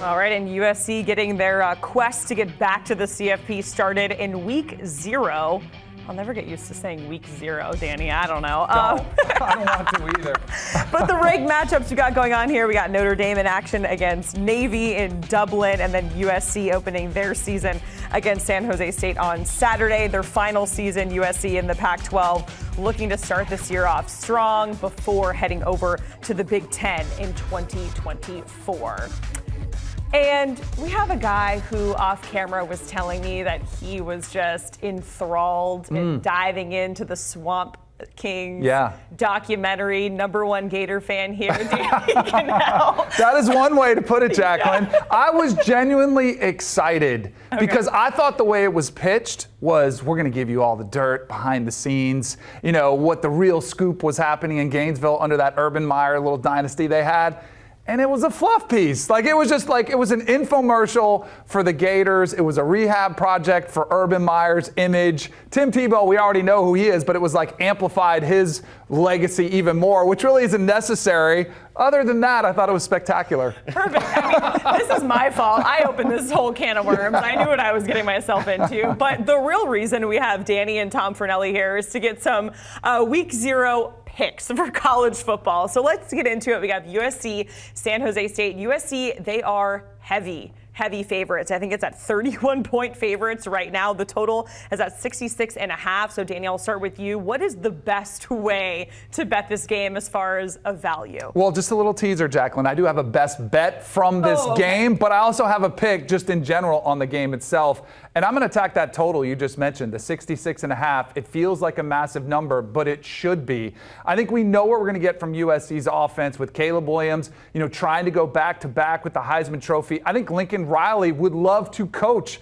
All right, and USC getting their quest to get back to the CFP started in week 0. I'll never get used to saying week 0, Danny. I don't know. I don't want to either. But the ranked matchups we got going on here, we got Notre Dame in action against Navy in Dublin, and then USC opening their season against San Jose State on Saturday. Their final season, USC in the Pac-12, looking to start this year off strong before heading over to the Big Ten in 2024. And we have a guy who off camera was telling me that he was just enthralled and diving into the Swamp Kings documentary. #1 Gator fan here, Danny Kanell. That is one way to put it, Jacqueline. I was genuinely excited because I thought the way it was pitched was, we're going to give you all the dirt behind the scenes, what the real scoop was happening in Gainesville under that Urban Meyer little dynasty they had. And it was a fluff piece. It was an infomercial for the Gators. It was a rehab project for Urban Meyer's image. Tim Tebow, we already know who he is, but it was amplified his legacy even more, which really isn't necessary. Other than that, I thought it was spectacular. Perfect. This is my fault. I opened this whole can of worms. I knew what I was getting myself into. But the real reason we have Danny and Tom Fornelli here is to get some week 0 picks for college football. So let's get into it. We got USC, San Jose State. USC, they are heavy favorites. I think it's at 31-point favorites right now. The total is at 66.5. So Danielle, I'll start with you. What is the best way to bet this game as far as a value? Well, just a little teaser, Jacqueline. I do have a best bet from this game, but I also have a pick just in general on the game itself. And I'm going to attack that total you just mentioned, the 66.5. It feels like a massive number, but it should be. I think we know what we're going to get from USC's offense with Caleb Williams, trying to go back-to-back with the Heisman Trophy. I think Lincoln Riley would love to coach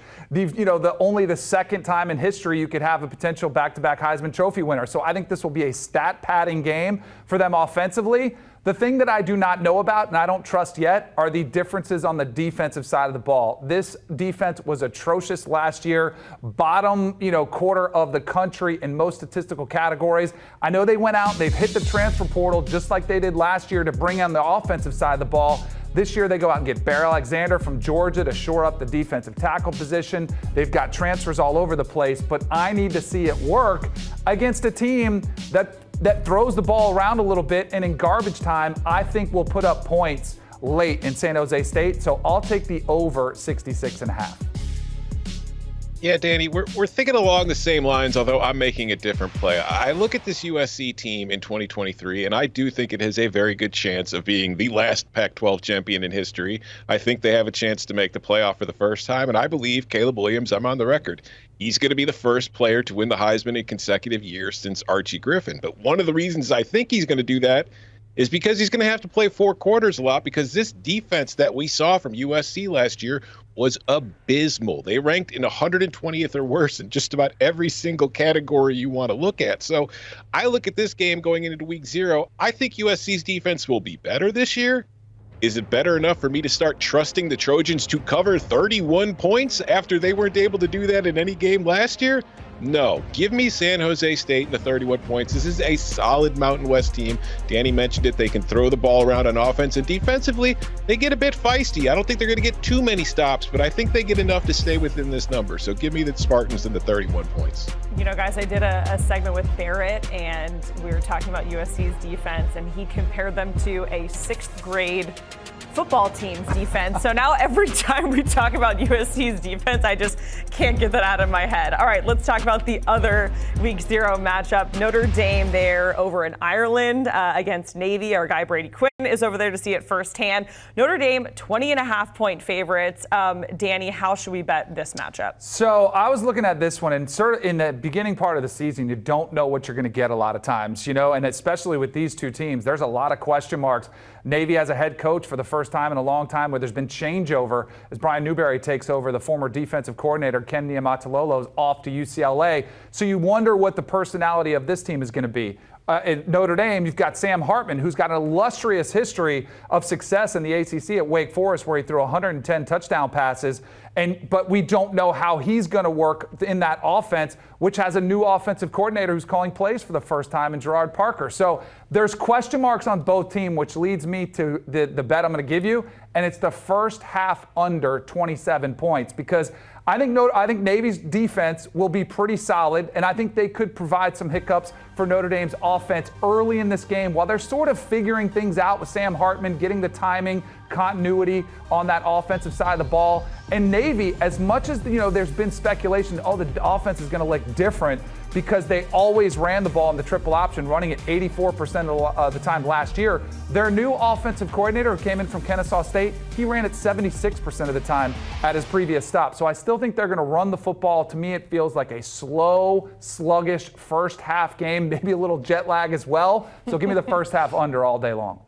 only the second time in history you could have a potential back-to-back Heisman Trophy winner. So I think this will be a stat-padding game for them offensively. The thing that I do not know about and I don't trust yet are the differences on the defensive side of the ball. This defense was atrocious last year, bottom, quarter of the country in most statistical categories. I know they went out, they've hit the transfer portal just like they did last year to bring on the offensive side of the ball. This year they go out and get Bear Alexander from Georgia to shore up the defensive tackle position. They've got transfers all over the place, but I need to see it work against a team that throws the ball around a little bit, and in garbage time, I think will put up points late in San Jose State. So I'll take the over 66.5. Yeah, Danny, we're thinking along the same lines, although I'm making a different play. I look at this USC team in 2023, and I do think it has a very good chance of being the last Pac-12 champion in history. I think they have a chance to make the playoff for the first time, and I believe Caleb Williams, I'm on the record, he's going to be the first player to win the Heisman in consecutive years since Archie Griffin. But one of the reasons I think he's going to do that is because he's going to have to play 4 quarters a lot, because this defense that we saw from USC last year was abysmal. They ranked in 120th or worse in just about every single category you want to look at. So I look at this game going into week 0. I think USC's defense will be better this year. Is it better enough for me to start trusting the Trojans to cover 31 points after they weren't able to do that in any game last year? No. Give me San Jose State and the 31 points. This is a solid Mountain West team. Danny mentioned it. They can throw the ball around on offense, and defensively, they get a bit feisty. I don't think they're going to get too many stops, but I think they get enough to stay within this number. So give me the Spartans and the 31 points. Guys, I did a segment with Barrett, and we were talking about USC's defense, and he compared them to a 6th grade football team's defense. So now every time we talk about USC's defense, I just can't get that out of my head. All right, let's talk about the other week 0 matchup. Notre Dame there over in Ireland against Navy. Our guy Brady Quinn is over there to see it firsthand. Notre Dame 20.5-point favorites. Danny, how should we bet this matchup? So I was looking at this one, and sort of in the beginning part of the season, you don't know what you're going to get a lot of times, and especially with these two teams, there's a lot of question marks. Navy has a head coach for the first time in a long time where there's been changeover as Brian Newberry takes over. The former defensive coordinator, Ken Niumatalolo, is off to UCLA. So you wonder what the personality of this team is going to be. At Notre Dame, you've got Sam Hartman, who's got an illustrious history of success in the ACC at Wake Forest, where he threw 110 touchdown passes. But we don't know how he's going to work in that offense, which has a new offensive coordinator who's calling plays for the first time in Gerard Parker. So there's question marks on both teams, which leads me to the bet I'm going to give you. and it's the first half under 27 points because I think Navy's defense will be pretty solid, and I think they could provide some hiccups for Notre Dame's offense early in this game while they're sort of figuring things out with Sam Hartman, getting the timing, continuity on that offensive side of the ball. And Navy, as much as there's been speculation, the offense is going to look different because they always ran the ball in the triple option, running it 84% of the time last year. Their new offensive coordinator who came in from Kennesaw State, he ran it 76% of the time at his previous stop. So I still think they're going to run the football. To me, it feels like a slow, sluggish first half game, maybe a little jet lag as well. So give me the first half under all day long.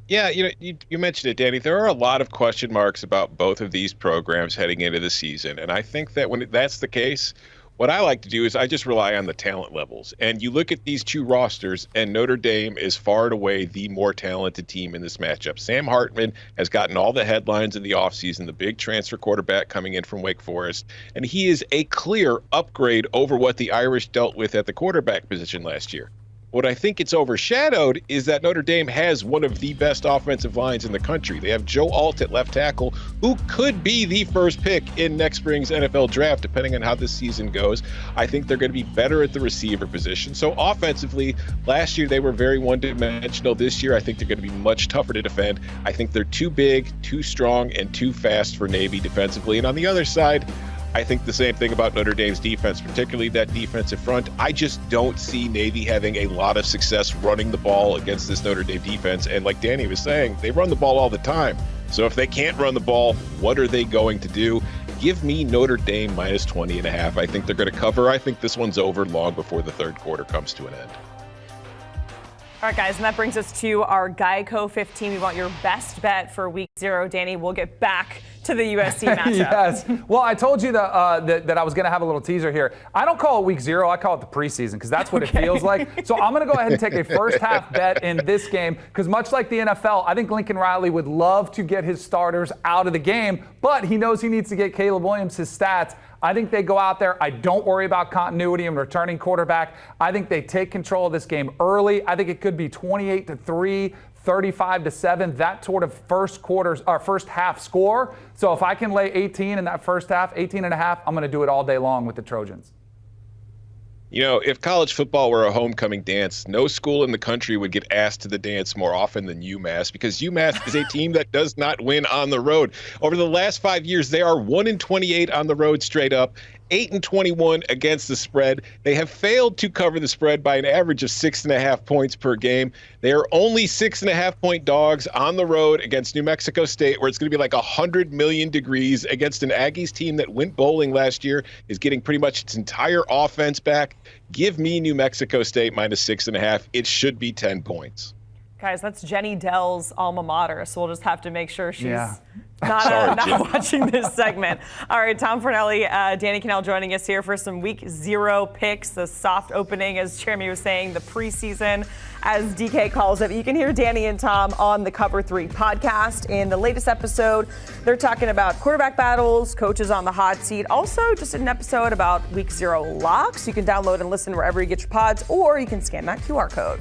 Yeah, you mentioned it, Danny. There are a lot of question marks about both of these programs heading into the season. And I think that when that's the case, what I like to do is I just rely on the talent levels. And you look at these two rosters, and Notre Dame is far and away the more talented team in this matchup. Sam Hartman has gotten all the headlines in the offseason, the big transfer quarterback coming in from Wake Forest. And he is a clear upgrade over what the Irish dealt with at the quarterback position last year. What I think it's overshadowed is that Notre Dame has one of the best offensive lines in the country. They have Joe Alt at left tackle, who could be the first pick in next spring's NFL draft, depending on how this season goes. I think they're going to be better at the receiver position. So offensively, last year they were very one-dimensional. This year, I think they're going to be much tougher to defend. I think they're too big, too strong, and too fast for Navy defensively. And on the other side, I think the same thing about Notre Dame's defense, particularly that defensive front. I just don't see Navy having a lot of success running the ball against this Notre Dame defense. And like Danny was saying, they run the ball all the time. So if they can't run the ball, what are they going to do? Give me Notre Dame minus 20.5. I think they're going to cover. I think this one's over long before the third quarter comes to an end. All right, guys, and that brings us to our Geico 15. We want your best bet for week 0. Danny, we'll get back to the USC matchup. Yes. Well, I told you that I was going to have a little teaser here. I don't call it week 0. I call it the preseason because that's what it feels like. So I'm going to go ahead and take a first half bet in this game because much like the NFL, I think Lincoln Riley would love to get his starters out of the game, but he knows he needs to get Caleb Williams his stats. I think they go out there. I don't worry about continuity and returning quarterback. I think they take control of this game early. I think it could be 28-3, 35-7, that sort of first half score. So if I can lay 18 in that first half, 18.5, I'm going to do it all day long with the Trojans. If college football were a homecoming dance, no school in the country would get asked to the dance more often than UMass because UMass is a team that does not win on the road. Over the last 5 years, they are 1-28 on the road straight up, 8-21 against the spread. They have failed to cover the spread by an average of 6.5 points per game. They are only 6.5-point dogs on the road against New Mexico State, where it's going to be like 100 million degrees against an Aggies team that went bowling last year, is getting pretty much its entire offense back. Give me New Mexico State minus 6.5. It should be 10 points. Guys, that's Jenny Dell's alma mater, so we'll just have to make sure she's not watching this segment. All right, Tom Fornelli, Danny Kanell joining us here for some week 0 picks, the soft opening, as Jeremy was saying, the preseason, as DK calls it. You can hear Danny and Tom on the Cover 3 podcast. In the latest episode, they're talking about quarterback battles, coaches on the hot seat. Also, just an episode about week 0 locks. You can download and listen wherever you get your pods, or you can scan that QR code.